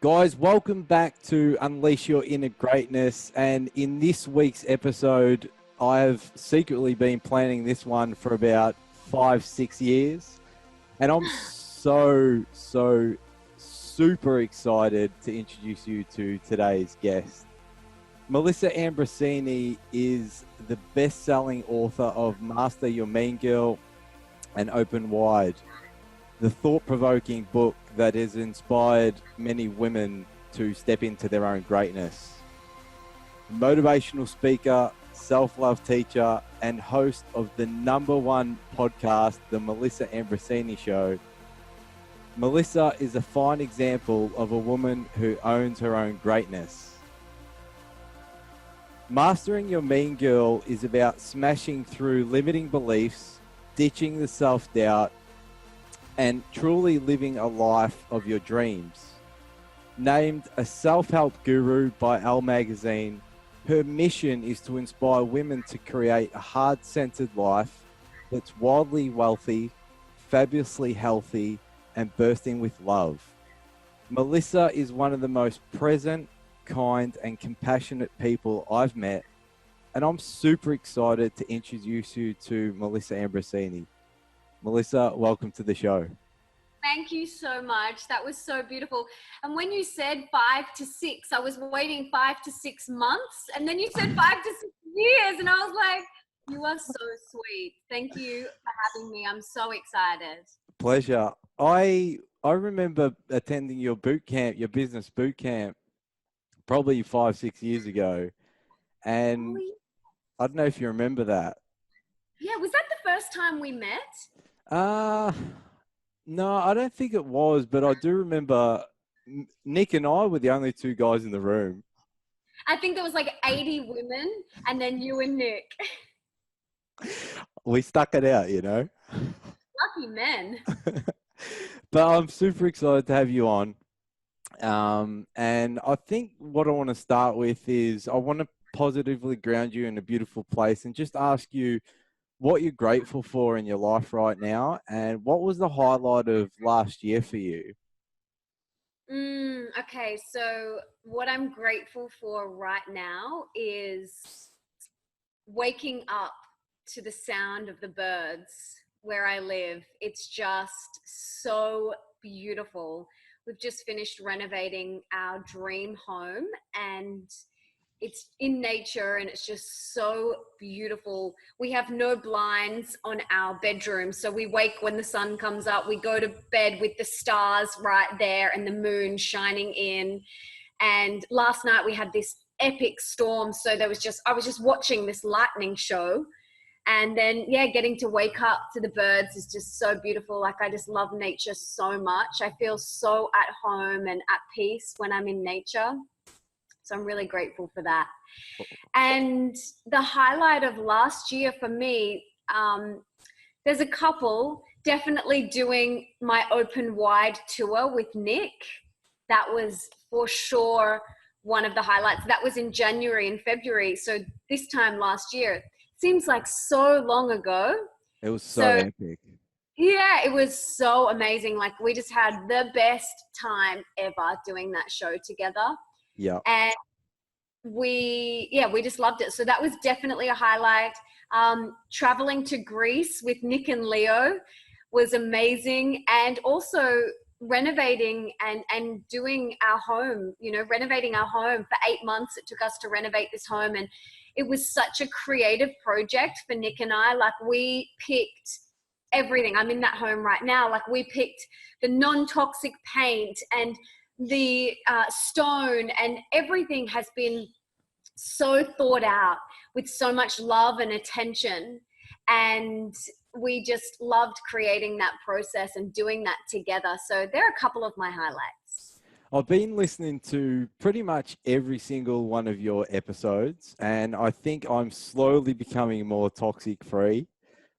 Guys, welcome back to Unleash Your Inner Greatness. And in this week's episode, I have secretly been planning this one for about 5-6 years. And I'm so super excited to introduce you to today's guest. Melissa Ambrosini is the best-selling author of Master Your Mean Girl and Open Wide, the thought-provoking book that has inspired many women to step into their own greatness. Motivational speaker, self-love teacher, and host of the #1 podcast, The Melissa Ambrosini Show. Melissa is a fine example of a woman who owns her own greatness. Mastering Your Mean Girl is about smashing through limiting beliefs, ditching the self-doubt, and truly living a life of your dreams. Named a self-help guru by Elle Magazine, her mission is to inspire women to create a heart-centered life that's wildly wealthy, fabulously healthy, and bursting with love. Melissa is one of the most present, kind, and compassionate people I've met, and I'm super excited to introduce you to Melissa Ambrosini. Melissa, welcome to the show. Thank you so much. That was so beautiful. And when you said 5 to 6, I was waiting 5 to 6 months. And then you said 5 to 6 years. And I was like, you are so sweet. Thank you for having me. I'm so excited. Pleasure. I remember attending your boot camp, your business boot camp, probably 5-6 years ago. And I don't know if you remember that. Yeah, was that the first time we met? No, I don't think it was, but I do remember Nick and I were the only two guys in the room. I think there was like 80 women and then you and Nick. We stuck it out, you know. Lucky men. But I'm super excited to have you on. And I think what I want to start with is I want to positively ground you in a beautiful place and just ask you what you're grateful for in your life right now, and what was the highlight of last year for you? Okay, so what I'm grateful for right now is waking up to the sound of the birds where I live. It's just so beautiful. We've just finished renovating our dream home and it's in nature and it's just so beautiful. We have no blinds on our bedroom. So we wake when the sun comes up, we go to bed with the stars right there and the moon shining in. And last night we had this epic storm. So I was just watching this lightning show. And then, getting to wake up to the birds is just so beautiful. Like, I just love nature so much. I feel so at home and at peace when I'm in nature. So I'm really grateful for that. And the highlight of last year for me, there's a couple, definitely doing my Open Wide tour with Nick. That was for sure one of the highlights. That was in January and February. So this time last year, seems like so long ago. It was so epic. Yeah, it was so amazing. Like, we just had the best time ever doing that show together. Yeah. And we just loved it. So that was definitely a highlight. Traveling to Greece with Nick and Leo was amazing. And also renovating and doing our home, renovating our home for 8 months. It took us to renovate this home. And it was such a creative project for Nick and I. Like, we picked everything. I'm in that home right now. Like, we picked the non-toxic paint and the stone, and everything has been so thought out with so much love and attention. And we just loved creating that process and doing that together. So there are a couple of my highlights. I've been listening to pretty much every single one of your episodes, and I think I'm slowly becoming more toxic free.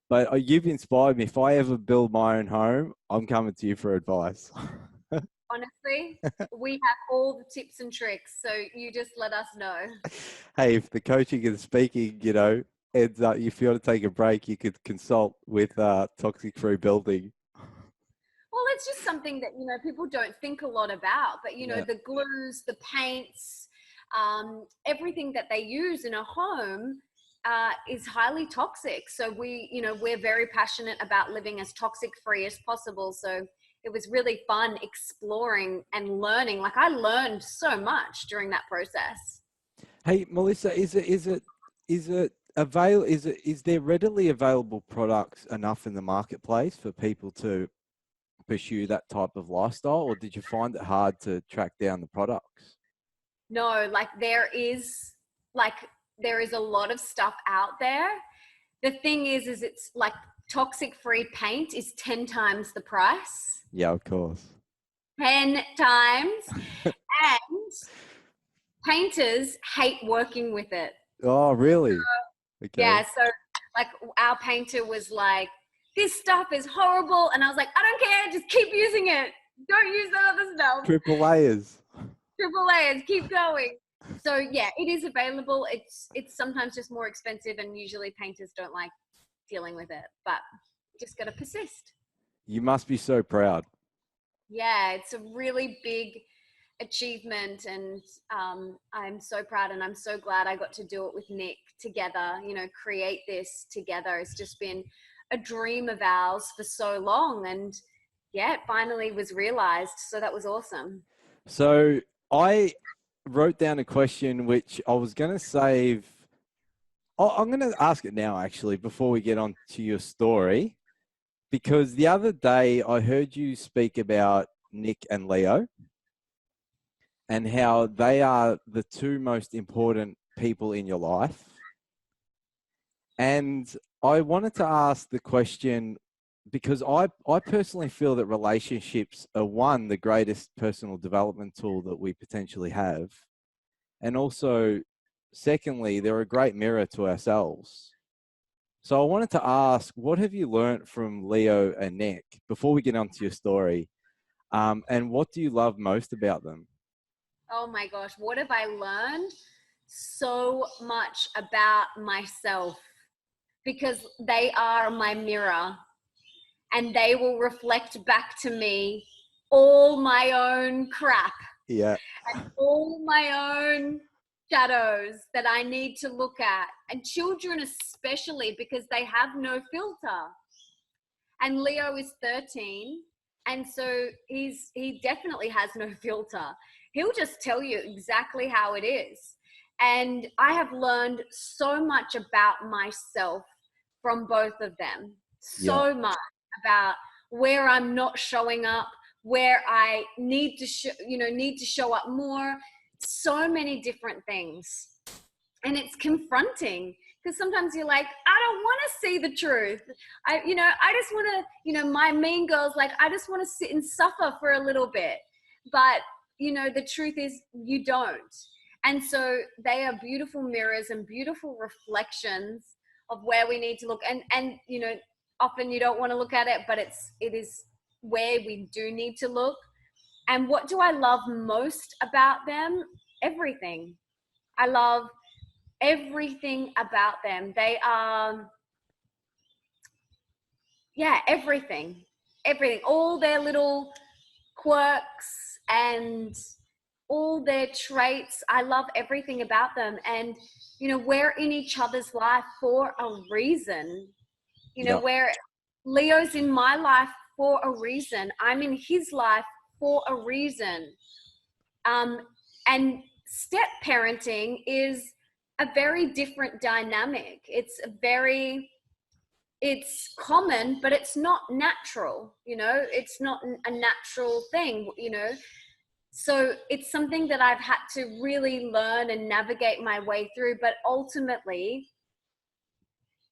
But you've inspired me. If I ever build my own home, I'm coming to you for advice. Honestly, we have all the tips and tricks, so you just let us know. Hey, if the coaching and speaking, ends up, if you want to take a break, you could consult with Toxic Free Building. Well, it's just something that, people don't think a lot about, but, Yeah. the glues, the paints, everything that they use in a home is highly toxic. So we're very passionate about living as toxic free as possible. So it was really fun exploring and learning. Like, I learned so much during that process. Hey, Melissa, is there readily available products enough in the marketplace for people to pursue that type of lifestyle, or did you find it hard to track down the products? No, like there is a lot of stuff out there. The thing is it's like toxic free paint is 10 times the price. Yeah, of course. 10 times. And painters hate working with it. Oh, really? Okay. Yeah, so like our painter was like, this stuff is horrible. And I was like, I don't care, just keep using it. Don't use the other stuff. Triple layers. Triple layers, keep going. So yeah, it is available. It's sometimes just more expensive, and usually painters don't like dealing with it, but you just got to persist. You must be so proud. Yeah, it's a really big achievement, and I'm so proud, and I'm so glad I got to do it with Nick together. Create this together. It's just been a dream of ours for so long, and yeah, it finally was realized. So that was awesome. So I wrote down a question which I was going to save. Oh, I'm going to ask it now, actually, before we get on to your story, because the other day I heard you speak about Nick and Leo and how they are the two most important people in your life. And I wanted to ask the question because I personally feel that relationships are, one, the greatest personal development tool that we potentially have. And also, secondly, they're a great mirror to ourselves. So I wanted to ask, what have you learned from Leo and Nick before we get onto your story? And what do you love most about them? Oh my gosh, what have I learned? So much about myself, because they are my mirror, and they will reflect back to me all my own crap, Yeah. all my own shadows that I need to look at. And children especially, because they have no filter. And Leo is 13, and so he definitely has no filter. He'll just tell you exactly how it is. And I have learned so much about myself from both of them. Yeah. So much about where I'm not showing up, where I need to show up more. So many different things. And it's confronting, because sometimes you're like, I don't want to see the truth. I just want to, my mean girl's like, I just want to sit and suffer for a little bit. But, the truth is you don't. And so they are beautiful mirrors and beautiful reflections of where we need to look. And often you don't want to look at it, but it is where we do need to look. And what do I love most about them? Everything. I love everything about them. They are, everything, all their little quirks and all their traits. I love everything about them. And, we're in each other's life for a reason. Yeah. Where Leo's in my life for a reason. I'm in his life for a reason. And step parenting is a very different dynamic. It's common, but it's not natural, it's not a natural thing, so it's something that I've had to really learn and navigate my way through. But ultimately,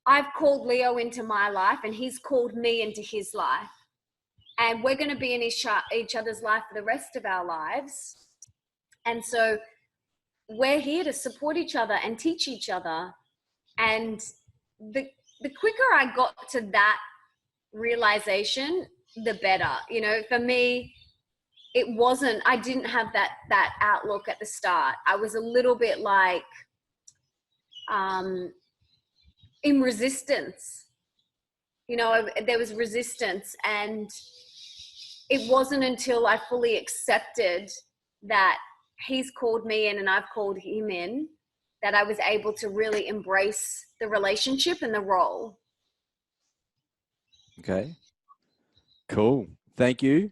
I've called Leo into my life, and he's called me into his life, and we're going to be in each other's life for the rest of our lives. And so we're here to support each other and teach each other. And the quicker I got to that realization, the better. For me, I didn't have that outlook at the start. I was a little bit like in resistance. There was resistance, and it wasn't until I fully accepted that he's called me in and I've called him in that I was able to really embrace the relationship and the role. Okay. Cool. Thank you.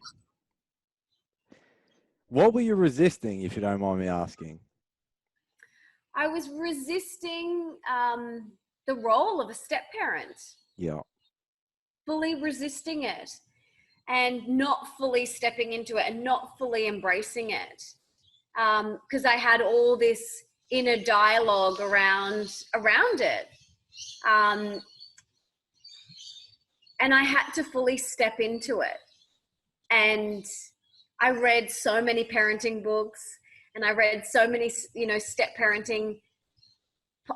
What were you resisting, if you don't mind me asking? I was resisting the role of a step parent, Yeah. fully resisting it and not fully stepping into it and not fully embracing it. Because I had all this inner dialogue around it. And I had to fully step into it. And I read so many parenting books and I read so many, step parenting.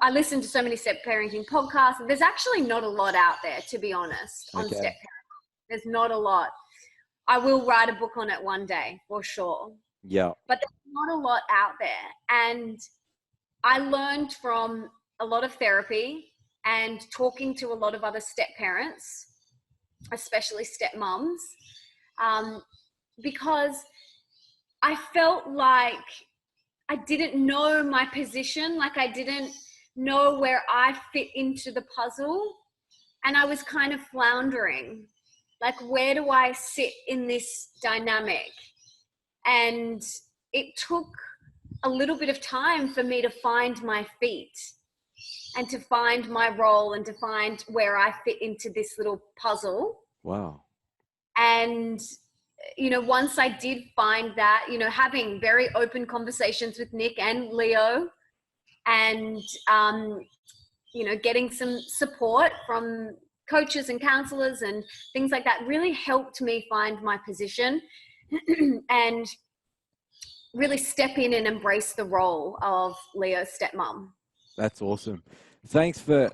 I listened to so many step parenting podcasts. There's actually not a lot out there, to be honest, on step parenting. There's not a lot. I will write a book on it one day for sure. Yeah. But there's not a lot out there. And I learned from a lot of therapy and talking to a lot of other step parents, especially step mums, because I felt like I didn't know my position, like I didn't know where I fit into the puzzle. And I was kind of floundering, like, where do I sit in this dynamic? And it took a little bit of time for me to find my feet and to find my role and to find where I fit into this little puzzle. Wow. And, once I did find that, having very open conversations with Nick and Leo and, getting some support from coaches and counselors and things like that really helped me find my position and really step in and embrace the role of Leo's stepmom. That's awesome. Thanks for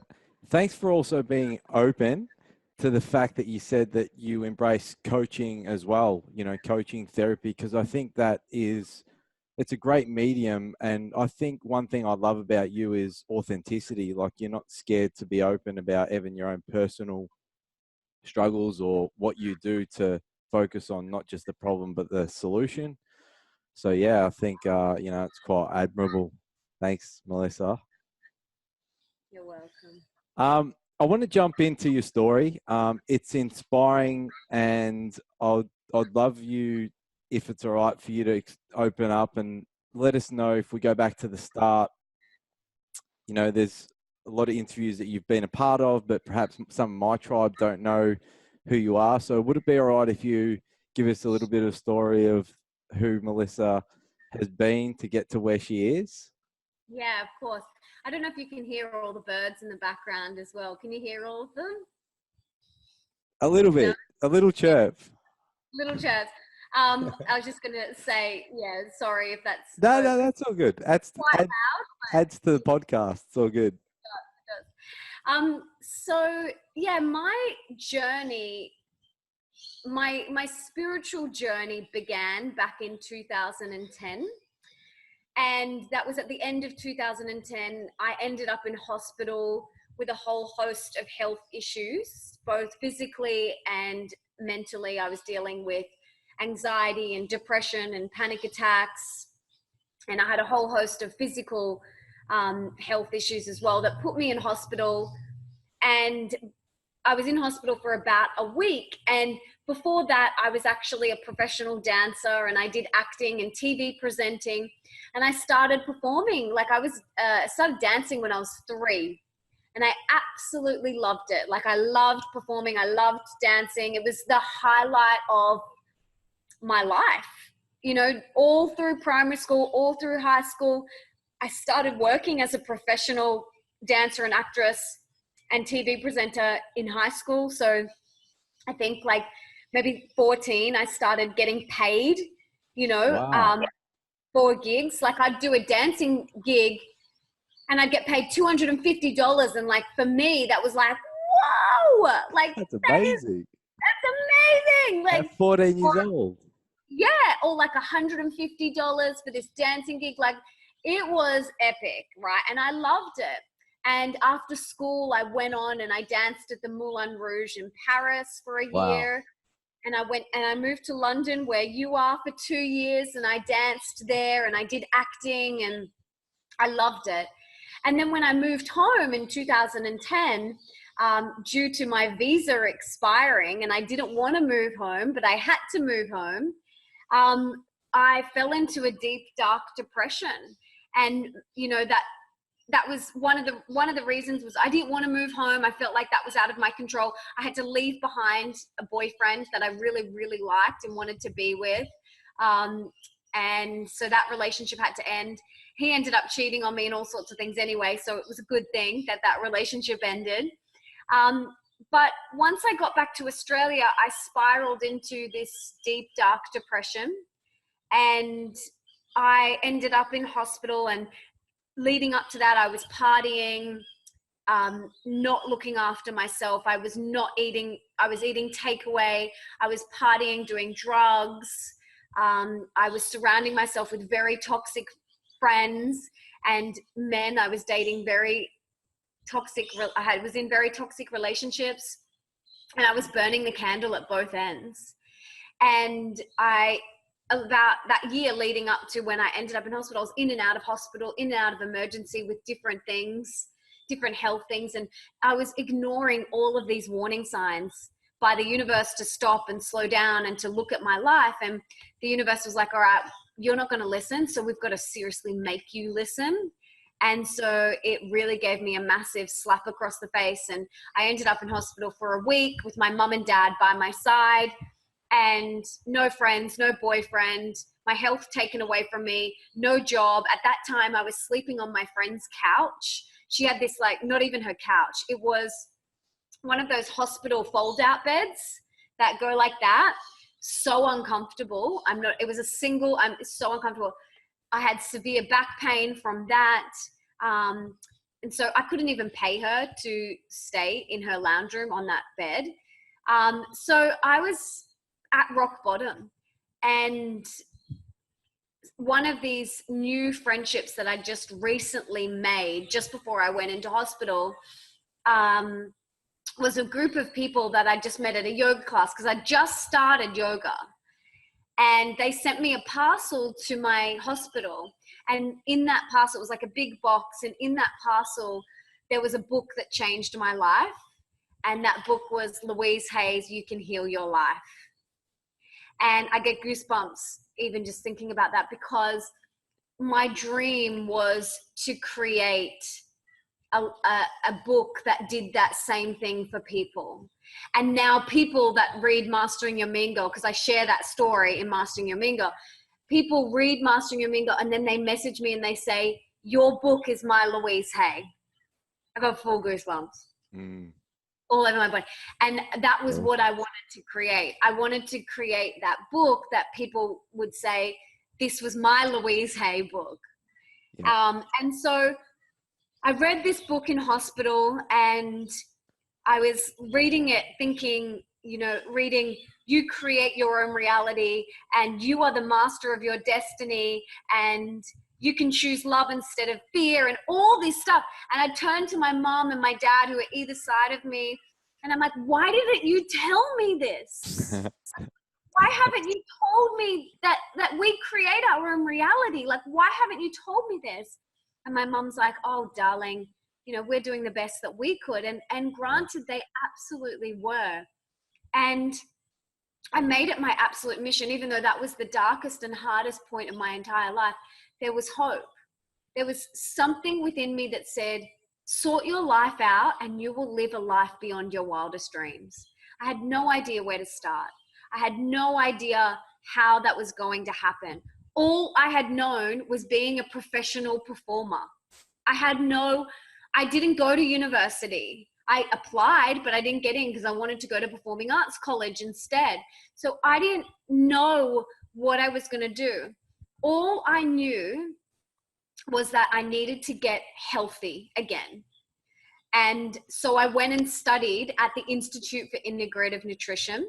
also being open to the fact that you said that you embrace coaching as well, coaching therapy, because I think it's a great medium. And I think one thing I love about you is authenticity. Like, you're not scared to be open about even your own personal struggles or what you do to focus on not just the problem, but the solution. So yeah, I think, it's quite admirable. Thanks, Melissa. You're welcome. I want to jump into your story. It's inspiring, and I'd love you, if it's all right for you, to open up and let us know, if we go back to the start, there's a lot of interviews that you've been a part of, but perhaps some of my tribe don't know who you are. So would it be all right if you give us a little bit of story of who Melissa has been to get to where she is? Yeah, of course. I don't know if you can hear all the birds in the background as well. Can you hear all of them? A little bit, a little chirp. Little chirps. I was just going to say, yeah, sorry if that's... No, that's all good. Adds to the podcast. It's all good. So, yeah, my journey, my spiritual journey began back in 2010. And that was at the end of 2010. I ended up in hospital with a whole host of health issues, both physically and mentally. I was dealing with anxiety and depression and panic attacks. And I had a whole host of physical health issues as well that put me in hospital. And I was in hospital for about a week. And before that, I was actually a professional dancer, and I did acting and TV presenting. And I started performing. Like, I started dancing when I was 3. And I absolutely loved it. Like, I loved performing. I loved dancing. It was the highlight of my life. All through primary school, all through high school, I started working as a professional dancer and actress and TV presenter in high school. So I think like maybe 14, I started getting paid, Wow. for gigs. Like, I'd do a dancing gig and I'd get paid $250. And like, for me, that was like, whoa, like That's amazing. that's amazing. Like, at 14 years old. Yeah. Or like $150 for this dancing gig. Like, it was epic. Right. And I loved it. And after school, I went on and I danced at the Moulin Rouge in Paris for a Wow. year. and I moved to London, where you are, for 2 years, and I danced there and I did acting and I loved it. And then when I moved home in 2010, due to my visa expiring, and I didn't want to move home, but I had to move home, I fell into a deep, dark depression. And, you know, that was one of the reasons was I didn't want to move home. I felt like that was out of my control. I had to leave behind a boyfriend that I really, really liked and wanted to be with. And so that relationship had to end. He ended up cheating on me and all sorts of things anyway. So it was a good thing that relationship ended. But once I got back to Australia, I spiraled into this deep, dark depression, and I ended up in hospital. And leading up to that, I was partying, not looking after myself. I was eating takeaway. I was partying, doing drugs. I was surrounding myself with very toxic friends and men. I was dating very toxic. I was in very toxic relationships, and I was burning the candle at both ends. And about that year leading up to when I ended up in hospital, I was in and out of hospital, in and out of emergency with different things, different health things. And I was ignoring all of these warning signs by the universe to stop and slow down and to look at my life. And the universe was like, all right, you're not going to listen, so we've got to seriously make you listen. And so it really gave me a massive slap across the face. And I ended up in hospital for a week with my mum and dad by my side, and no friends, no boyfriend, my health taken away from me, no job. At that time, I was sleeping on my friend's couch. She had this, like, not even her couch. It was one of those hospital fold-out beds that go like that. So uncomfortable. It's so uncomfortable. I had severe back pain from that. And so I couldn't even pay her to stay in her lounge room on that bed. So I was at rock bottom. And one of these new friendships that I just recently made just before I went into hospital was a group of people that I just met at a yoga class, because I just started yoga. And they sent me a parcel to my hospital. And in that parcel, it was like a big box. And in that parcel, there was a book that changed my life. And that book was Louise Hay's You Can Heal Your Life. And I get goosebumps even just thinking about that, because my dream was to create a book that did that same thing for people. And now people that read Mastering Your Mean Girl, because I share that story in Mastering Your Mean Girl, people read Mastering Your Mean Girl and then they message me and they say, your book is my Louise Hay. I got full goosebumps. All over my body. And that was what I wanted to create. I wanted to create that book that people would say, this was my Louise Hay book. Yeah. And so I read this book in hospital, and I was reading it thinking, you create your own reality, and you are the master of your destiny, and you can choose love instead of fear, and all this stuff. And I turned to my mom and my dad, who were either side of me, and I'm like, why didn't you tell me this? Why haven't you told me that we create our own reality? Like, why haven't you told me this? And my mom's like, oh, darling, we're doing the best that we could. And granted, they absolutely were. And I made it my absolute mission, even though that was the darkest and hardest point of my entire life. There was hope. There was something within me that said, sort your life out and you will live a life beyond your wildest dreams. I had no idea where to start. I had no idea how that was going to happen. All I had known was being a professional performer. I didn't go to university. I applied, but I didn't get in because I wanted to go to performing arts college instead. So I didn't know what I was going to do. All I knew was that I needed to get healthy again. And so I went and studied at the Institute for Integrative Nutrition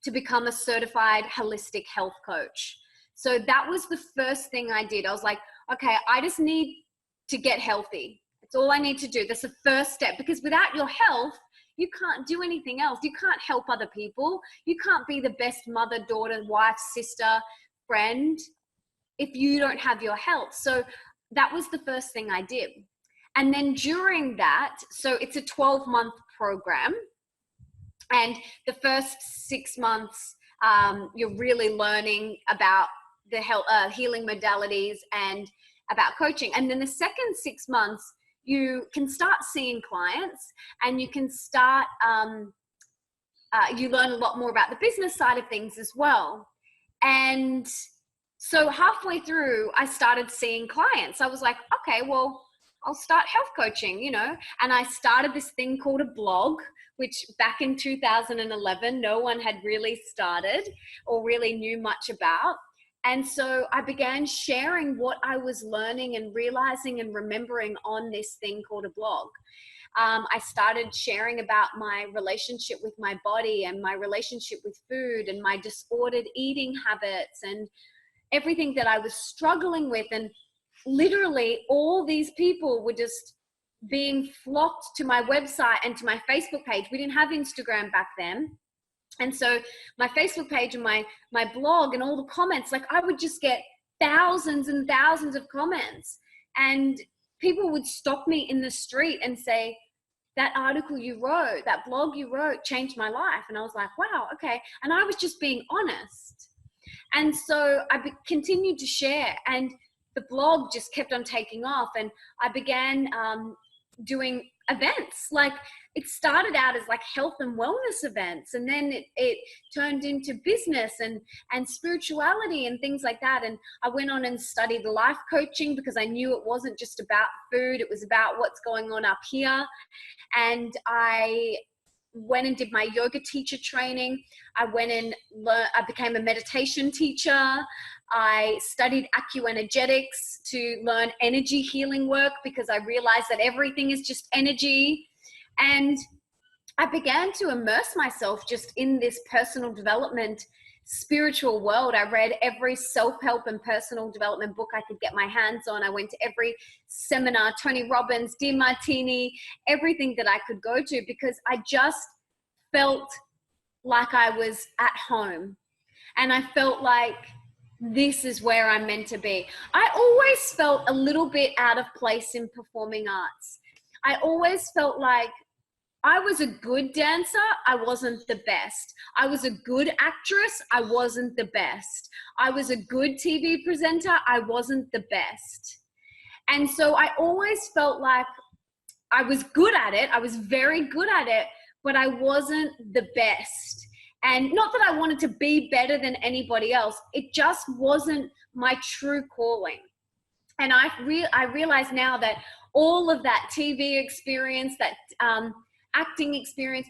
to become a certified holistic health coach. So that was the first thing I did. I was like, okay, I just need to get healthy. That's all I need to do. That's the first step, because without your health, you can't do anything else. You can't help other people. You can't be the best mother, daughter, wife, sister, friend if you don't have your health. So that was the first thing I did. And then during that, so it's a 12-month program. And the first 6 months, you're really learning about the healing modalities and about coaching. And then the second 6 months, you can start seeing clients, and you can start, you learn a lot more about the business side of things as well. And so halfway through, I started seeing clients. I was like, okay, well, I'll start health coaching, and I started this thing called a blog, which back in 2011, no one had really started or really knew much about. And so I began sharing what I was learning and realizing and remembering on this thing called a blog. I started sharing about my relationship with my body and my relationship with food and my disordered eating habits and everything that I was struggling with. And literally all these people were just being flocked to my website and to my Facebook page. We didn't have Instagram back then. And so my Facebook page and my blog and all the comments, like I would just get thousands and thousands of comments, and people would stop me in the street and say, that article you wrote, that blog you wrote changed my life. And I was like, wow, okay. And I was just being honest. And so I continued to share, and the blog just kept on taking off. And I began doing events. Like it started out as like health and wellness events, and then it turned into business and spirituality and things like that. And I went on and studied life coaching because I knew it wasn't just about food, it was about what's going on up here. And I went and did my yoga teacher training. I went and I became a meditation teacher. I studied acuenergetics to learn energy healing work because I realized that everything is just energy. And I began to immerse myself just in this personal development, spiritual world. I read every self-help and personal development book I could get my hands on. I went to every seminar, Tony Robbins, DeMartini, everything that I could go to, because I just felt like I was at home. And I felt like this is where I'm meant to be. I always felt a little bit out of place in performing arts. I always felt like I was a good dancer, I wasn't the best. I was a good actress, I wasn't the best. I was a good TV presenter, I wasn't the best. And so I always felt like I was good at it, I was very good at it, but I wasn't the best. And not that I wanted to be better than anybody else, it just wasn't my true calling. And I realize now that all of that TV experience, that acting experience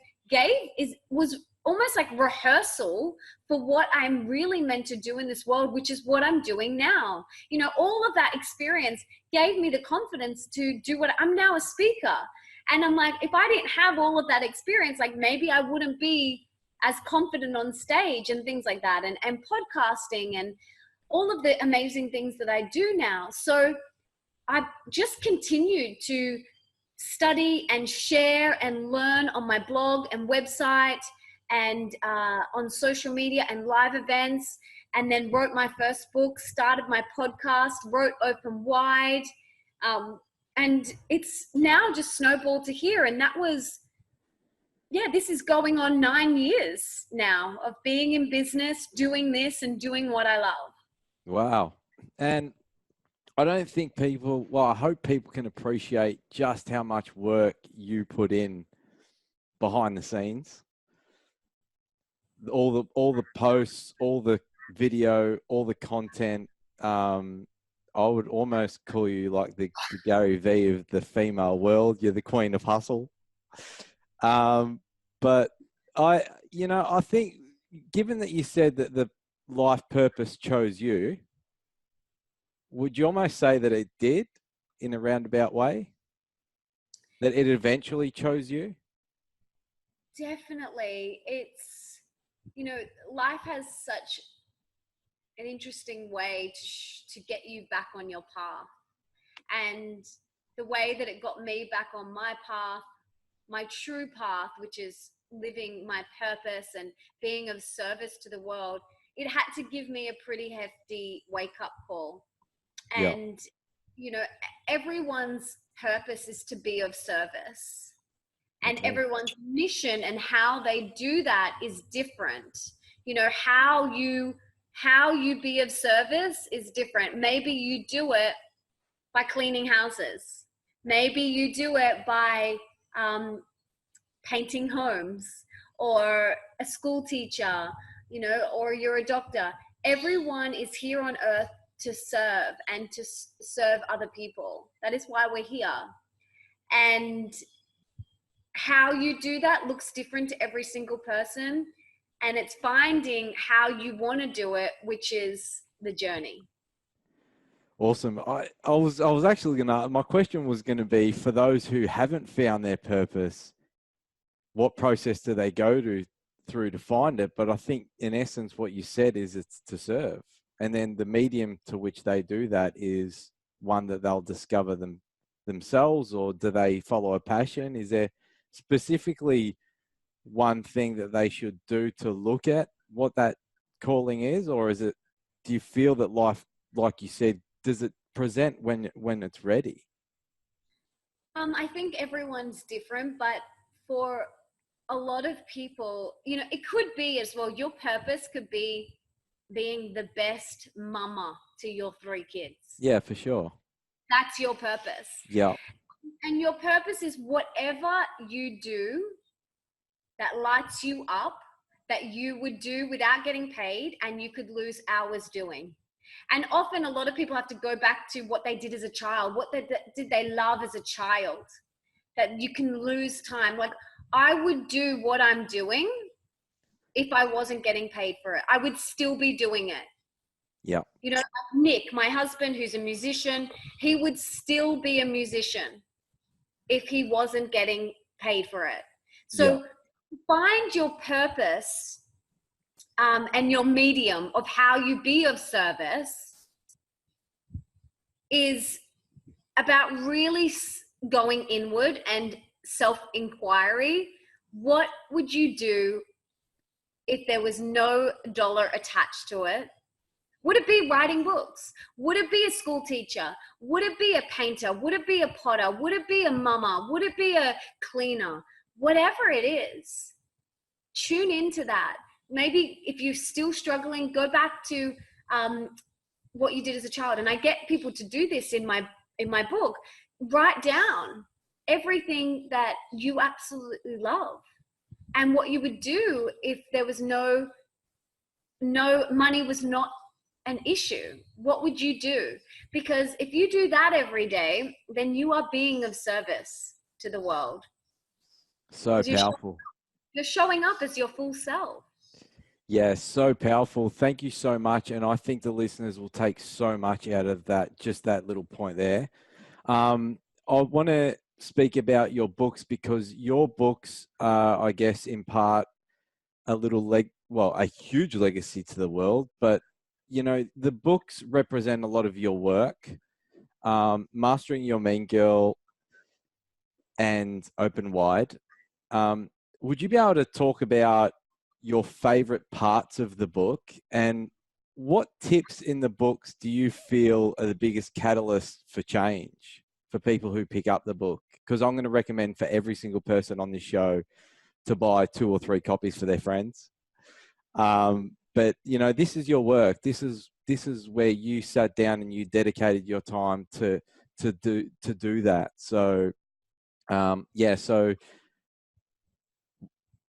was almost like rehearsal for what I'm really meant to do in this world, which is what I'm doing now. All of that experience gave me the confidence to do what I'm now a speaker. And I'm like, if I didn't have all of that experience, like maybe I wouldn't be as confident on stage and things like that, and podcasting and all of the amazing things that I do now. So I've just continued to study and share and learn on my blog and website and on social media and live events, and then wrote my first book, started my podcast, wrote Open Wide, and it's now just snowballed to here. And that was, this is going on 9 years now of being in business, doing this and doing what I love. Wow. And I don't think I hope people can appreciate just how much work you put in behind the scenes. All the posts, all the video, all the content. I would almost call you like the Gary Vee of the female world. You're the queen of hustle. But I think, given that you said that the life purpose chose you, would you almost say that it did in a roundabout way? That it eventually chose you? Definitely. It's, life has such an interesting way to get you back on your path. And the way that it got me back on my path my true path, which is living my purpose and being of service to the world, it had to give me a pretty hefty wake up call. Yeah. And, you know, everyone's purpose is to be of service, and Okay. everyone's mission and how they do that is different. You know, how you be of service is different. Maybe you do it by cleaning houses. Maybe you do it by painting homes, or a school teacher, you know, or you're a doctor. Everyone is here on earth to serve and to serve other people. That is why we're here. And how you do that looks different to every single person. And it's finding how you want to do it, which is the journey. Awesome. I was actually gonna, my question was gonna be, for those who haven't found their purpose, what process do they go through to find it? But I think in essence what you said is it's to serve. And then the medium to which they do that is one that they'll discover themselves, or do they follow a passion? Is there specifically one thing that they should do to look at what that calling is? Or is it, do you feel that life, like you said, does it present when it's ready? I think everyone's different, but for a lot of people, you know, it could be as well, your purpose could be being the best mama to your 3 kids. Yeah, for sure. That's your purpose. Yeah. And your purpose is whatever you do that lights you up, that you would do without getting paid and you could lose hours doing. And often a lot of people have to go back to what they did as a child. What did they love as a child? That you can lose time. Like, I would do what I'm doing if I wasn't getting paid for it. I would still be doing it. Yeah. You know, Nick, my husband, who's a musician, he would still be a musician if he wasn't getting paid for it. So find your purpose and your medium of how you be of service is about really going inward and self-inquiry. What would you do if there was no dollar attached to it? Would it be writing books? Would it be a school teacher? Would it be a painter? Would it be a potter? Would it be a mama? Would it be a cleaner? Whatever it is, tune into that. Maybe if you're still struggling, go back to what you did as a child. And I get people to do this in my book. Write down everything that you absolutely love and what you would do if there was no money was not an issue. What would you do? Because if you do that every day, then you are being of service to the world. So powerful. You're showing up as your full self. Yeah, so powerful. Thank you so much. And I think the listeners will take so much out of that, just that little point there. I want to speak about your books, because your books are, I guess, in part a huge legacy to the world. But, you know, the books represent a lot of your work. Mastering Your Mean Girl and Open Wide. Would you be able to talk about your favorite parts of the book, and what tips in the books do you feel are the biggest catalyst for change for people who pick up the book? Because I'm going to recommend for every single person on this show to buy 2 or 3 copies for their friends. But you know, this is your work. This is where you sat down and you dedicated your time to do that. So so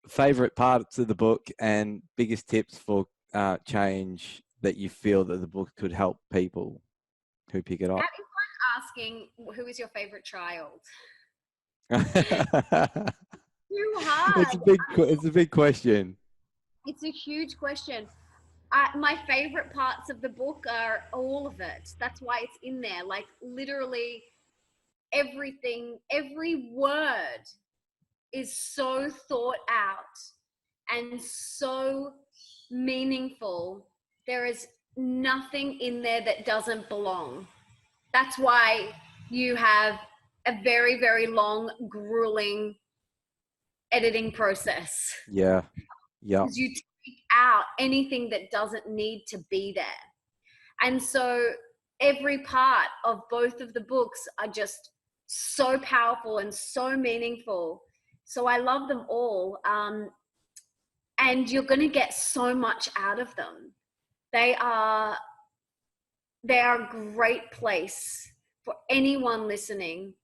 favorite parts of the book and biggest tips for change that you feel that the book could help people who pick it up. That is like asking, who is your favorite child? Too hard. It's a big question. It's a huge question. My favorite parts of the book are all of it. That's why it's in there. Like, literally everything, every word is so thought out and so meaningful. There is nothing in there that doesn't belong. That's why you have a very, very long, grueling editing process. Yeah. Yeah. Because you take out anything that doesn't need to be there. And so every part of both of the books are just so powerful and so meaningful. So I love them all. And you're going to get so much out of them. They are a great place for anyone listening.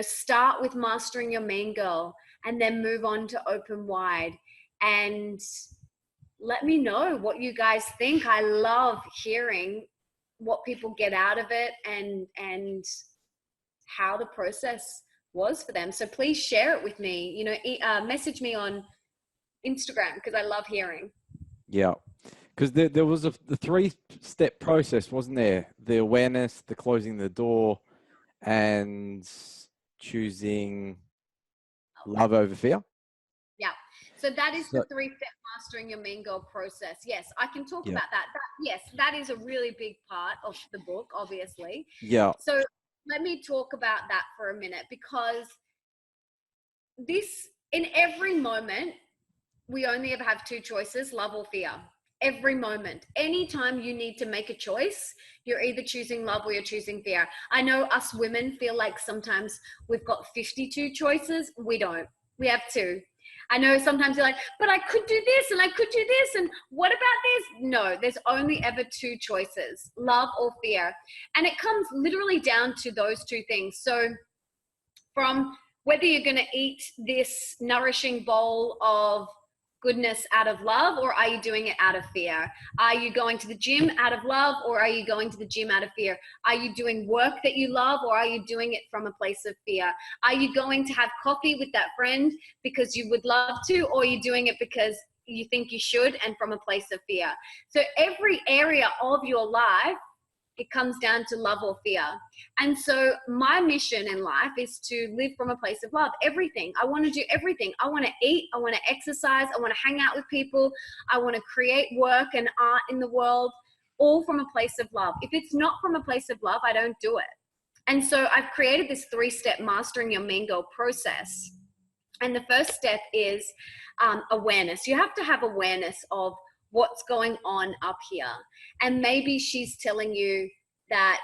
Start with mastering your main girl and then move on to open wide, and let me know what you guys think. I love hearing what people get out of it and how the process was for them. So please share it with me. Message me on Instagram, because I love hearing. Yeah. Because there was the 3-step process, wasn't there? The awareness, the closing the door, and choosing love over fear. Yeah. So that is the 3-step mastering your main girl process. Yes, I can talk about that. Yes, that is a really big part of the book, obviously. Yeah. So let me talk about that for a minute, because in every moment, we only ever have 2 choices, love or fear. Every moment. Anytime you need to make a choice, you're either choosing love or you're choosing fear. I know us women feel like sometimes we've got 52 choices. We don't. We have 2. I know sometimes you're like, but I could do this and I could do this, and what about this? No, there's only ever 2 choices, love or fear. And it comes literally down to those 2 things. So from whether you're going to eat this nourishing bowl of goodness out of love, or are you doing it out of fear? Are you going to the gym out of love, or are you going to the gym out of fear? Are you doing work that you love, or are you doing it from a place of fear? Are you going to have coffee with that friend because you would love to, or are you doing it because you think you should and from a place of fear? So every area of your life, it comes down to love or fear. And so my mission in life is to live from a place of love. Everything. I want to do everything. I want to eat. I want to exercise. I want to hang out with people. I want to create work and art in the world, all from a place of love. If it's not from a place of love, I don't do it. And so I've created this 3-step mastering your main girl process. And the first step is awareness. You have to have awareness of what's going on up here. And maybe she's telling you that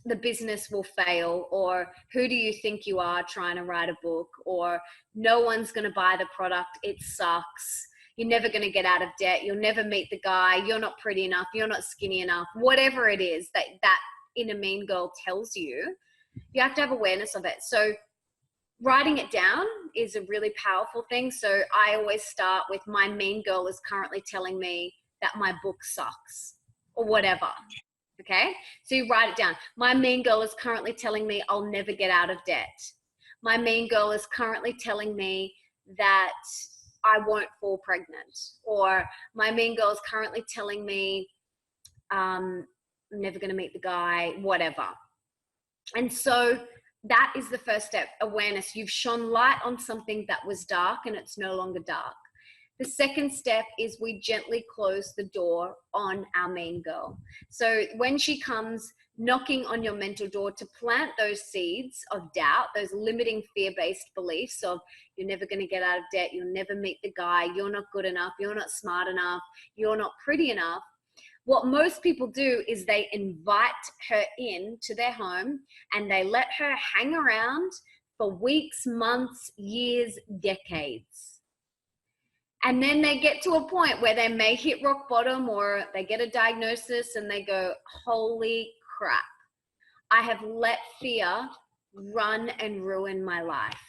the business will fail, or who do you think you are trying to write a book, or no one's going to buy the product, it sucks, you're never going to get out of debt, you'll never meet the guy, you're not pretty enough, you're not skinny enough, whatever it is that inner mean girl tells you, you have to have awareness of it. So writing it down is a really powerful thing. So I always start with, my mean girl is currently telling me that my book sucks, or whatever. Okay. So you write it down. My mean girl is currently telling me I'll never get out of debt. My mean girl is currently telling me that I won't fall pregnant, or my mean girl is currently telling me I'm never going to meet the guy, whatever. And so that is the first step, awareness. You've shone light on something that was dark, and it's no longer dark. The second step is we gently close the door on our mean girl. So when she comes knocking on your mental door to plant those seeds of doubt, those limiting fear-based beliefs of you're never going to get out of debt, you'll never meet the guy, you're not good enough, you're not smart enough, you're not pretty enough, what most people do is they invite her in to their home and they let her hang around for weeks, months, years, decades. And then they get to a point where they may hit rock bottom, or they get a diagnosis and they go, holy crap, I have let fear run and ruin my life.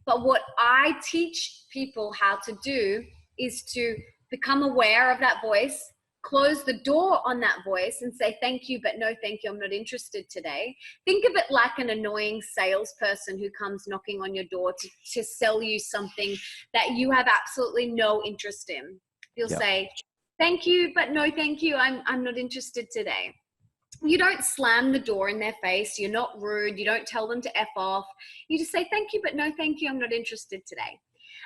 But what I teach people how to do is to become aware of that voice, close the door on that voice and say, thank you, but no thank you, I'm not interested today. Think of it like an annoying salesperson who comes knocking on your door to sell you something that you have absolutely no interest in. You'll say, thank you, but no thank you, I'm not interested today. You don't slam the door in their face. You're not rude. You don't tell them to F off. You just say, thank you, but no thank you, I'm not interested today.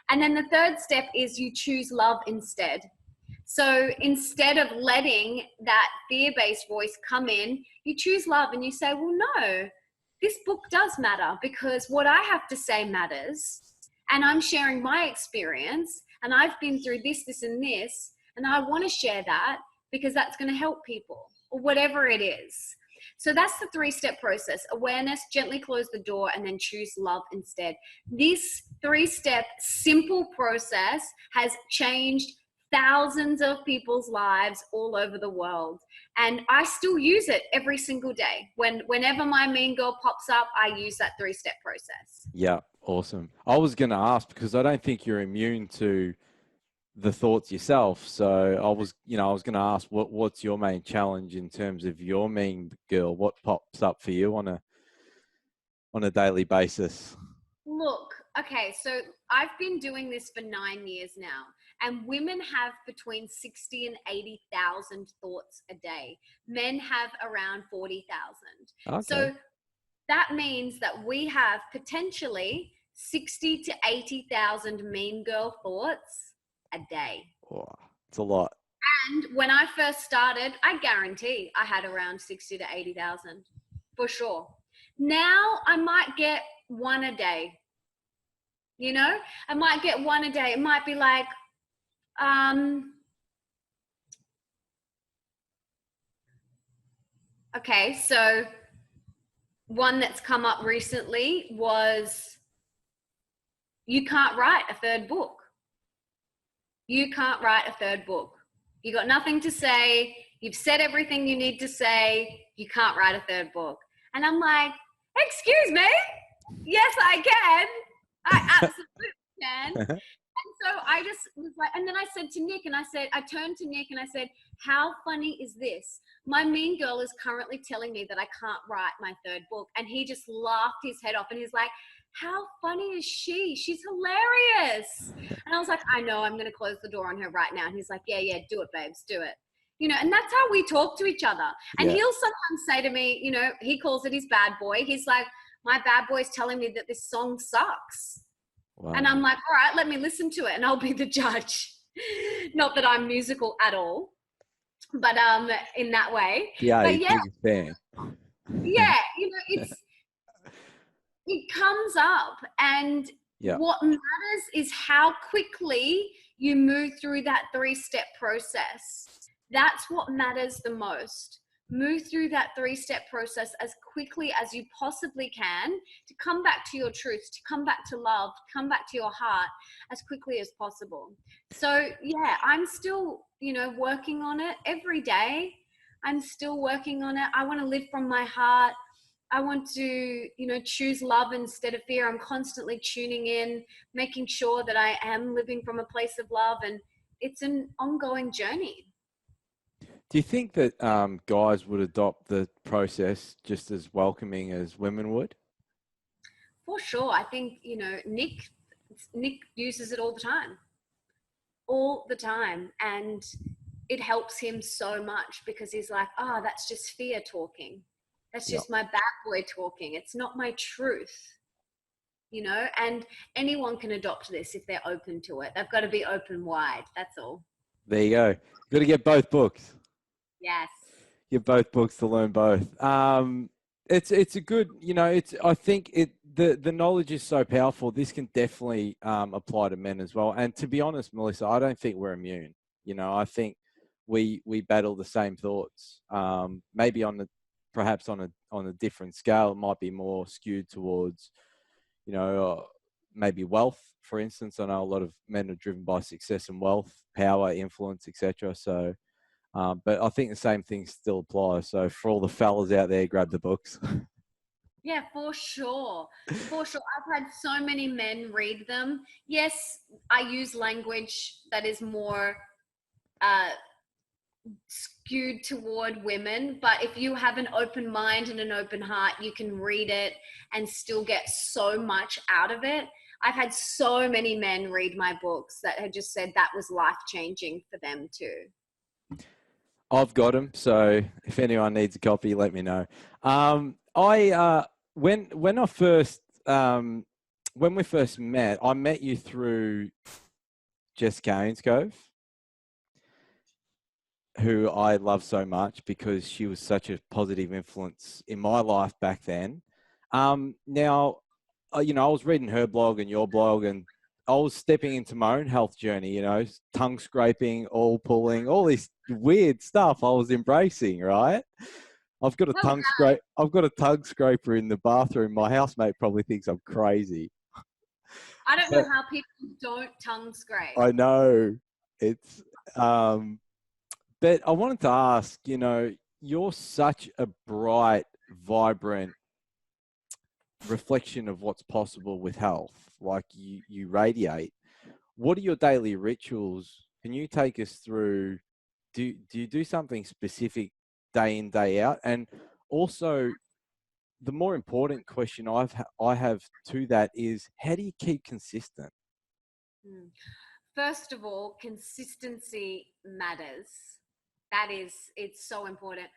And then the third step is you choose love instead. So instead of letting that fear-based voice come in, you choose love and you say, well, no, this book does matter because what I have to say matters. And I'm sharing my experience, and I've been through this, this, and this, and I want to share that because that's going to help people, or whatever it is. So that's the 3-step process: awareness, gently close the door, and then choose love instead. This 3-step simple process has changed thousands of people's lives all over the world. And I still use it every single day. Whenever my mean girl pops up, I use that 3-step process. Yeah, awesome. I was going to ask because I don't think you're immune to the thoughts yourself. So I was going to ask what's your main challenge in terms of your mean girl? What pops up for you on a daily basis? Look, okay, so I've been doing this for 9 years now, and women have between 60 and 80,000 thoughts a day. Men have around 40,000. Okay. So that means that we have potentially 60 to 80,000 mean girl thoughts a day. Oh, it's a lot. And when I first started, I guarantee I had around 60 to 80,000 for sure. Now I might get one a day. You know, I might get one a day. It might be like, okay, so one that's come up recently was, you can't write a third book. You can't write a third book. You got nothing to say. You've said everything you need to say. You can't write a third book. And I'm like, excuse me? Yes, I can. I absolutely can. And so I just was like, and then I said to Nick, I turned to Nick and I said, how funny is this? My mean girl is currently telling me that I can't write my third book. And he just laughed his head off and he's like, how funny is she? She's hilarious. And I was like, I know, I'm going to close the door on her right now. And he's like, yeah, do it, babes, do it. You know, and that's how we talk to each other. And he'll sometimes say to me, you know, he calls it his bad boy. He's like, my bad boy's telling me that this song sucks. Wow. And I'm like, all right, let me listen to it and I'll be the judge. Not that I'm musical at all, but in that way. Yeah, but yeah, fan. Yeah, you know, it comes up, and what matters is how quickly you move through that 3-step process. That's what matters the most. Move through that 3-step process as quickly as you possibly can to come back to your truth, to come back to love, to come back to your heart as quickly as possible. So yeah, I'm still, you know, working on it every day. I'm still working on it. I want to live from my heart. I want to, you know, choose love instead of fear. I'm constantly tuning in, making sure that I am living from a place of love, and it's an ongoing journey. Do you think that guys would adopt the process just as welcoming as women would? For sure. I think, you know, Nick uses it all the time. And it helps him so much because he's like, oh, that's just fear talking. That's just my bad boy talking. It's not my truth, you know, and anyone can adopt this if they're open to it. They've got to be open wide. That's all. There you go. Got to get both books. Yes. Get both books to learn both. It's a good, you know, I think the knowledge is so powerful. This can definitely apply to men as well. And to be honest, Melissa, I don't think we're immune. You know, I think we battle the same thoughts. Maybe perhaps on a different scale. It might be more skewed towards, you know, maybe wealth, for instance. I know a lot of men are driven by success and wealth, power, influence, etc. So. But I think the same thing still applies. So for all the fellas out there, grab the books. Yeah, for sure. For sure. I've had so many men read them. Yes, I use language that is more skewed toward women, but if you have an open mind and an open heart, you can read it and still get so much out of it. I've had so many men read my books that had just said that was life-changing for them too. I've got them, so if anyone needs a copy, let me know. When we first met, I met you through Jessica Ainscove, who I love so much because she was such a positive influence in my life back then. Now, you know, I was reading her blog and your blog, and I was stepping into my own health journey, you know, tongue scraping, oil pulling, all this weird stuff I was embracing, right? I've got a I've got a tongue scraper in the bathroom. My housemate probably thinks I'm crazy. I don't But know how people don't tongue scrape. I know it's, but I wanted to ask, you know, you're such a bright, vibrant reflection of what's possible with health. Like you radiate. What are your daily rituals? Can you take us through? Do you do something specific day in, day out? And also, the more important question I have to that is, how do you keep consistent? First of all, consistency matters. It's so important.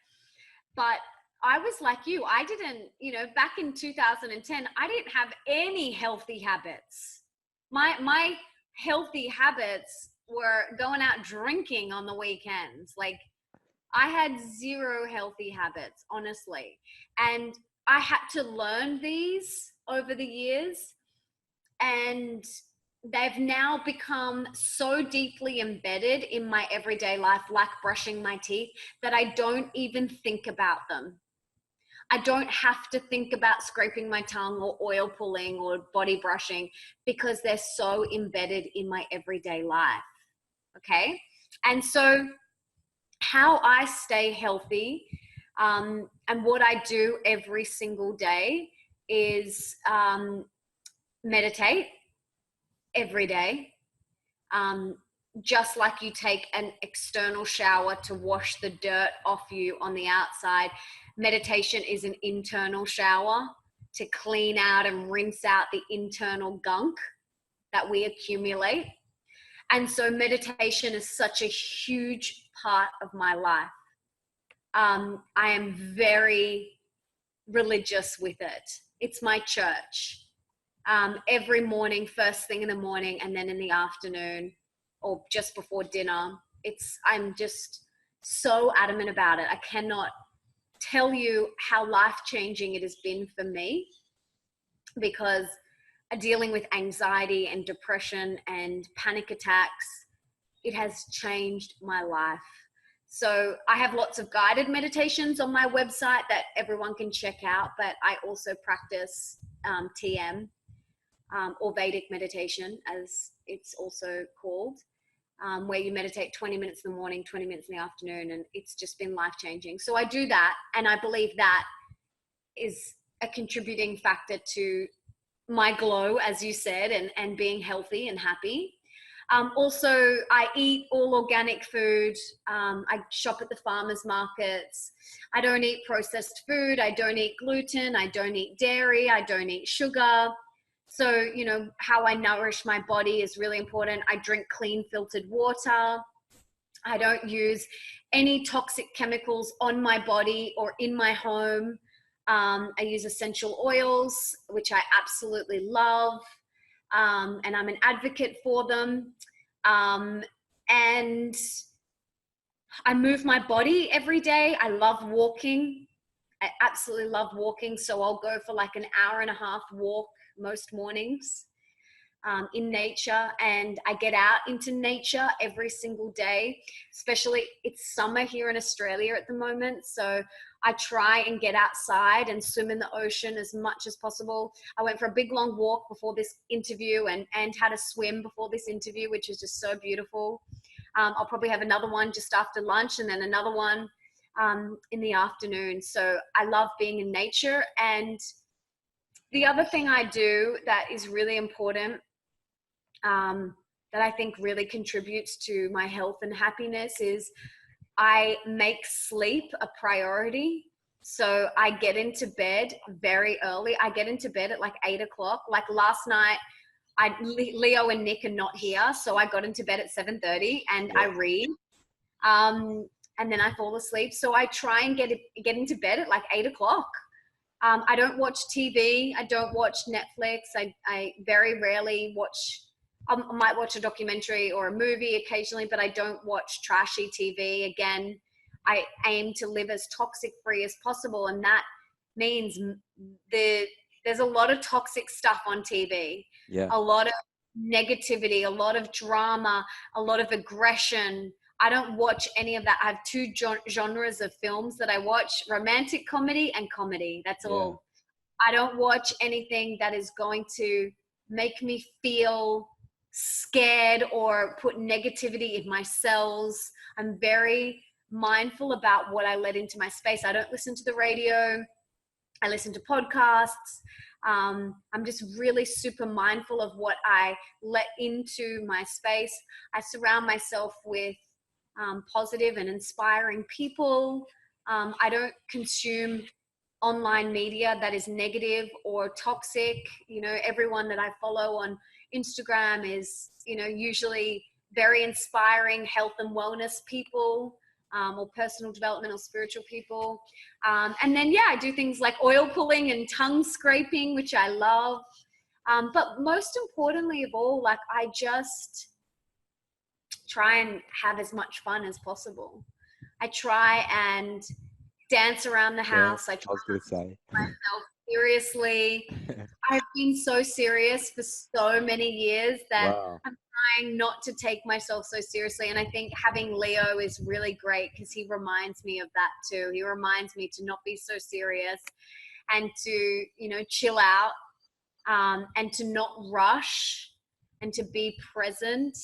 But I was like you. I didn't, back in 2010, I didn't have any healthy habits. My healthy habits were going out drinking on the weekends. Like, I had zero healthy habits, honestly. And I had to learn these over the years. And they've now become so deeply embedded in my everyday life, like brushing my teeth, that I don't even think about them. I don't have to think about scraping my tongue or oil pulling or body brushing, because they're so embedded in my everyday life. Okay. And so how I stay healthy, and what I do every single day is meditate every day. Just like you take an external shower to wash the dirt off you on the outside, meditation is an internal shower to clean out and rinse out the internal gunk that we accumulate. And so meditation is such a huge part of my life. I am very religious with it. It's my church. Every morning, first thing in the morning, and then in the afternoon, or just before dinner. I'm just so adamant about it. I cannot tell you how life-changing it has been for me, because dealing with anxiety and depression and panic attacks, it has changed my life. So I have lots of guided meditations on my website that everyone can check out, but I also practice TM, or Vedic meditation, as it's also called, where you meditate 20 minutes in the morning, 20 minutes in the afternoon, and it's just been life-changing. So I do that, and I believe that is a contributing factor to my glow, as you said, and being healthy and happy. Also, I eat all organic food. I shop at the farmers markets. I don't eat processed food. I don't eat gluten. I don't eat dairy. I don't eat sugar. So, how I nourish my body is really important. I drink clean filtered water. I don't use any toxic chemicals on my body or in my home. I use essential oils, which I absolutely love. And I'm an advocate for them. And I move my body every day. I love walking. I absolutely love walking. So I'll go for like an hour and a half walk most mornings in nature. And I get out into nature every single day, especially it's summer here in Australia at the moment. So I try and get outside and swim in the ocean as much as possible. I went for a big long walk before this interview and had a swim before this interview, which is just so beautiful. I'll probably have another one just after lunch, and then another one in the afternoon. So I love being in nature. And the other thing I do that is really important, that I think really contributes to my health and happiness, is I make sleep a priority. So I get into bed very early. I get into bed at like 8 o'clock. Like last night, Leo and Nick are not here. So I got into bed at 7:30 and I read. And then I fall asleep. So I try and get into bed at like 8 o'clock. I don't watch TV. I don't watch Netflix. I very rarely watch. I might watch a documentary or a movie occasionally, but I don't watch trashy TV. Again, I aim to live as toxic free as possible. And that means the there's a lot of toxic stuff on TV, Yeah. a lot of negativity, a lot of drama, a lot of aggression. I don't watch any of that. I have two genres of films that I watch: romantic comedy and comedy. That's Yeah. all. I don't watch anything that is going to make me feel scared or put negativity in my cells. I'm very mindful about what I let into my space. I don't listen to the radio. I listen to podcasts. I'm just really super mindful of what I let into my space. I surround myself with positive and inspiring people. I don't consume online media that is negative or toxic. You know, everyone that I follow on Instagram is, you know, usually very inspiring health and wellness people, or personal development or spiritual people. And then, yeah, I do things like oil pulling and tongue scraping, which I love. But most importantly of all, like, I just try and have as much fun as possible. I try and dance around the Yeah. house. I try I was going to not to say. take myself seriously. I've been so serious for so many years that Wow. I'm trying not to take myself so seriously. And I think having Leo is really great because he reminds me of that too. He reminds me to not be so serious and to, you know, chill out, and to not rush and to be present.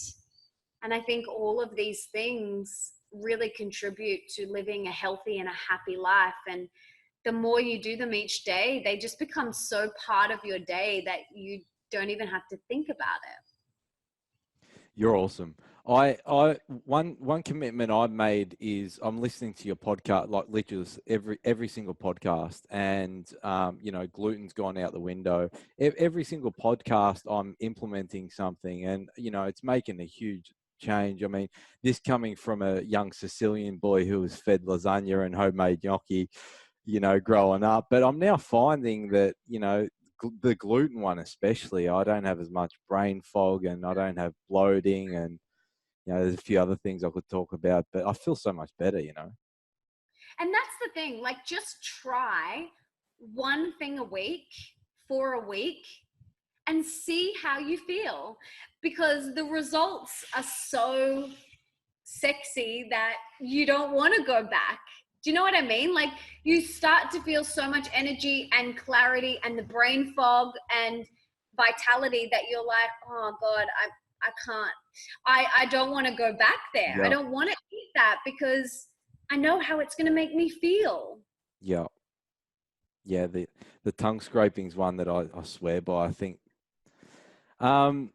And I think all of these things really contribute to living a healthy and a happy life. And the more you do them each day, they just become so part of your day that you don't even have to think about it. You're awesome. One commitment I've made is I'm listening to your podcast, like literally every single podcast, and you know, gluten's gone out the window. Every single podcast, I'm implementing something, and you know, it's making a huge change. I mean, this coming from a young Sicilian boy who was fed lasagna and homemade gnocchi, you know, growing up, but I'm now finding that, you know, the gluten one especially, I don't have as much brain fog and I don't have bloating, and you know, there's a few other things I could talk about, but I feel so much better, you know. And that's the thing, like, just try one thing a week for a week and see how you feel, because the results are so sexy that you don't want to go back. Do you know what I mean? Like, you start to feel so much energy and clarity and the brain fog and vitality that you're like, oh God, I can't, I don't want to go back there. I Yeah. don't want to eat that because I know how it's going to make me feel. Yeah. Yeah. The tongue scraping's one that I swear by, I think.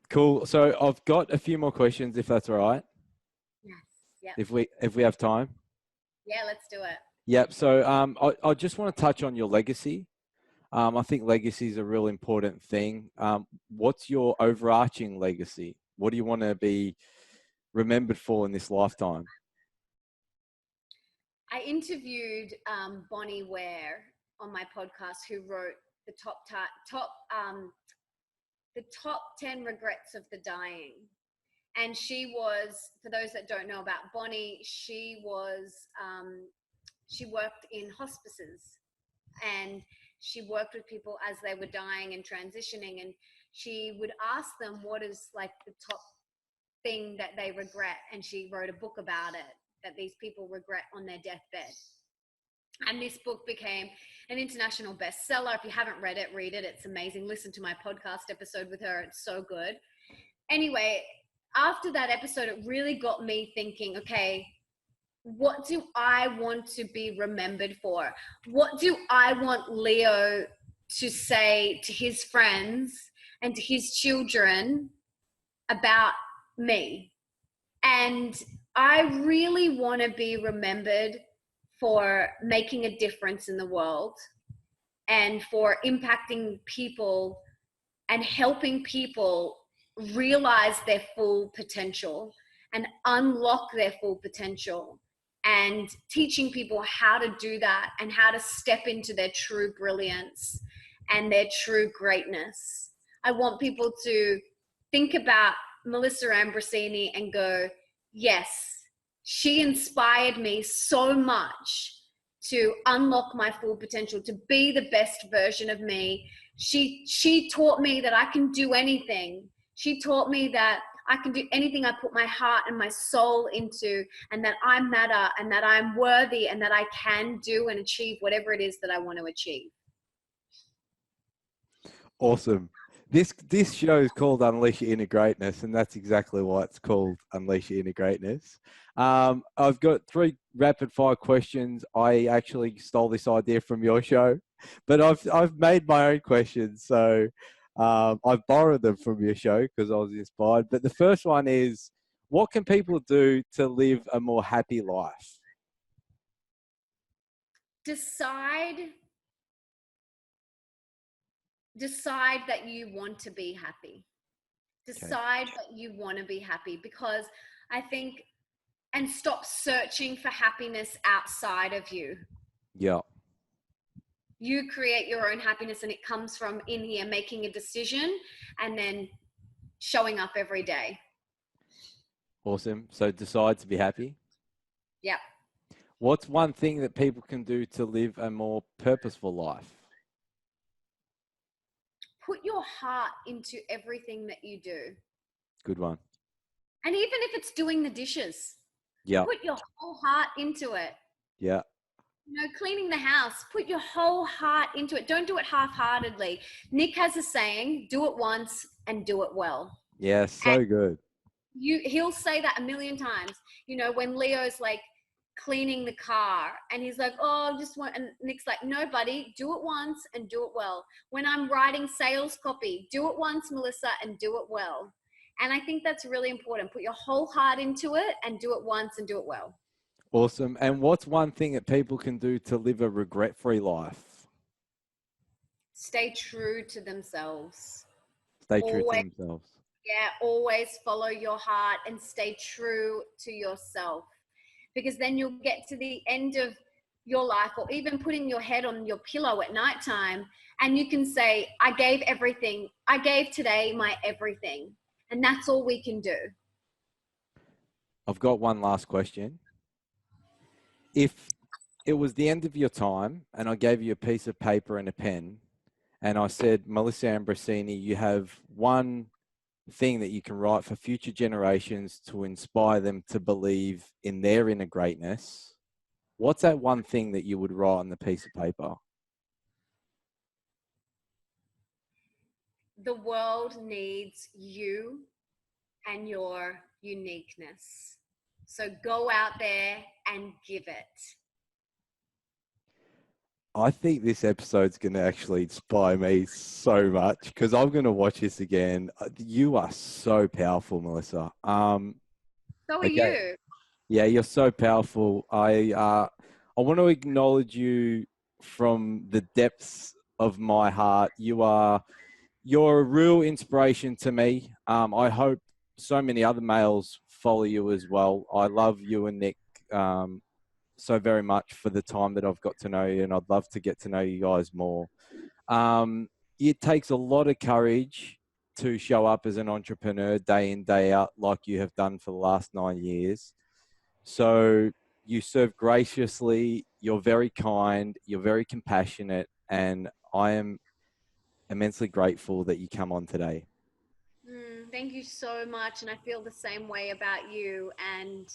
Cool. So I've got a few more questions, if that's all right. Yes. Yeah. If we have time. Yeah, let's do it. Yep. So I just want to touch on your legacy. I think legacy is a real important thing. What's your overarching legacy? What do you want to be remembered for in this lifetime? I interviewed Bonnie Ware on my podcast, who wrote the top 10 regrets of the dying. And she was, for those that don't know about Bonnie, she worked in hospices, and she worked with people as they were dying and transitioning, and she would ask them what is like the top thing that they regret, and she wrote a book about it, that these people regret on their deathbed. And this book became an international bestseller. If you haven't read it, read it. It's amazing. Listen to my podcast episode with her. It's so good. Anyway, after that episode, it really got me thinking, okay, what do I want to be remembered for? What do I want Leo to say to his friends and to his children about me? And I really want to be remembered for making a difference in the world and for impacting people and helping people realize their full potential and unlock their full potential, and teaching people how to do that and how to step into their true brilliance and their true greatness. I want people to think about Melissa Ambrosini and go, yes, she inspired me so much to unlock my full potential, to be the best version of me, She taught me that I can do anything. She taught me that I can do anything I put my heart and my soul into, and that I matter and that I'm worthy and that I can do and achieve whatever it is that I want to achieve. Awesome. This show is called Unleash Your Inner Greatness, and that's exactly why it's called Unleash Your Inner Greatness. I've got 3 rapid fire questions. I actually stole this idea from your show, but I've made my own questions. So I've borrowed them from your show because I was inspired. But the first one is, what can people do to live a more happy life? Decide that you want to be happy. Decide that you want to be happy, because I think, and stop searching for happiness outside of you. Yeah. You create your own happiness, and it comes from in here, making a decision and then showing up every day. Awesome. So decide to be happy. Yeah. What's one thing that people can do to live a more purposeful life? Put your heart into everything that you do. Good one. And even if it's doing the dishes, put your whole heart into it. Yeah. You know, cleaning the house, put your whole heart into it. Don't do it half-heartedly. Nick has a saying, do it once and do it well. Yeah, so good. He'll say that a million times. You know, when Leo's like cleaning the car and he's like, oh, just want, and Nick's like, no, buddy, do it once and do it well. When I'm writing sales copy, do it once, Melissa, and do it well. And I think that's really important. Put your whole heart into it and do it once and do it well. Awesome. And what's one thing that people can do to live a regret-free life? Stay true to themselves. Stay true to themselves. Yeah, always follow your heart and stay true to yourself, because then you'll get to the end of your life, or even putting your head on your pillow at nighttime, and you can say, I gave everything. I gave today my everything. And that's all we can do. I've got one last question. If it was the end of your time and I gave you a piece of paper and a pen and I said, Melissa Ambrosini, you have one thing that you can write for future generations to inspire them to believe in their inner greatness, what's that one thing that you would write on the piece of paper? The world needs you and your uniqueness. So go out there and give it. I think this episode's going to actually inspire me so much because I'm going to watch this again. You are so powerful, Melissa. So are you. Yeah, you're so powerful. I want to acknowledge you from the depths of my heart. You're a real inspiration to me. I hope so many other males follow you as well. I love you and Nick so very much for the time that I've got to know you, and I'd love to get to know you guys more. It takes a lot of courage to show up as an entrepreneur day in, day out, like you have done for the last 9 years. So you serve graciously, you're very kind, you're very compassionate, and I am immensely grateful that you come on today. Thank you so much. And I feel the same way about you. And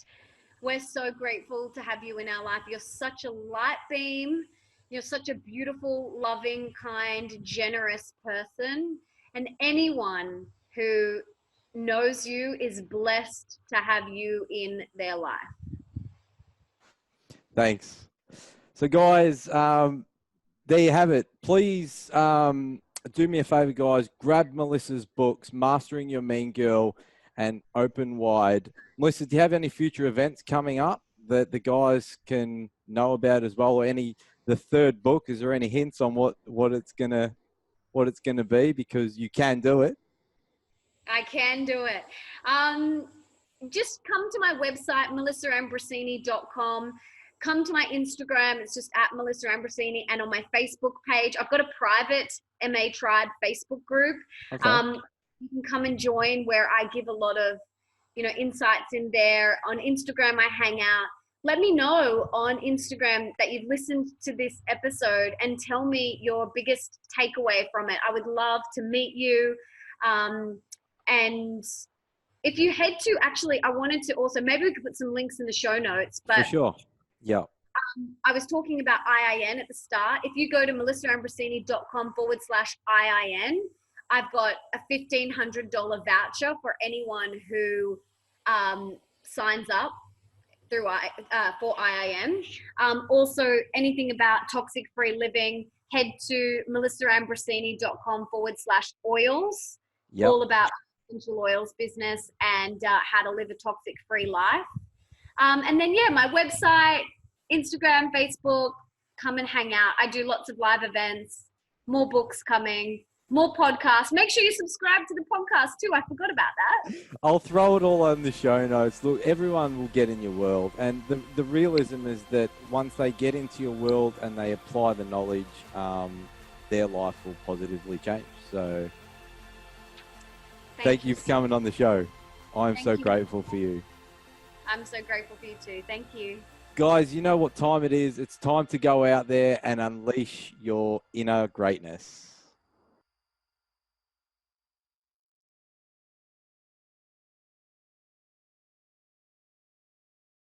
we're so grateful to have you in our life. You're such a light beam. You're such a beautiful, loving, kind, generous person. And anyone who knows you is blessed to have you in their life. Thanks. So guys, there you have it. Please do me a favor, guys. Grab Melissa's books, Mastering Your Mean Girl and Open Wide. Melissa, do you have any future events coming up that the guys can know about as well? Or the third book, is there any hints on what it's gonna be? Because you can do it. I can do it. Just come to my website, melissaambrosini.com. Come to my Instagram. It's just at Melissa Ambrosini. And on my Facebook page, I've got a private MA Tribe Facebook group. Okay. You can come and join, where I give a lot of, insights in there. On Instagram, I hang out let me know on Instagram that you've listened to this episode and tell me your biggest takeaway from it. I would love to meet you. And if you head to, actually, I wanted to also, maybe we could put some links in the show notes, For but sure. Yeah. I was talking about IIN at the start. If you go to melissaambrosini.com/IIN, I've got a $1,500 voucher for anyone who signs up through for IIN. Also, anything about toxic free living, head to melissaambrosini.com/oils, Yep. all about essential oils business and how to live a toxic free life. And then, yeah, my website, Instagram, Facebook, come and hang out. I do lots of live events, more books coming, more podcasts. Make sure you subscribe to the podcast too. I forgot about that. I'll throw it all on the show notes. Look, everyone will get in your world. And the realism is that once they get into your world and they apply the knowledge, their life will positively change. So thank you for coming on the show. I'm so grateful for you. I'm so grateful for you too. Thank you. Guys, you know what time it is. It's time to go out there and unleash your inner greatness.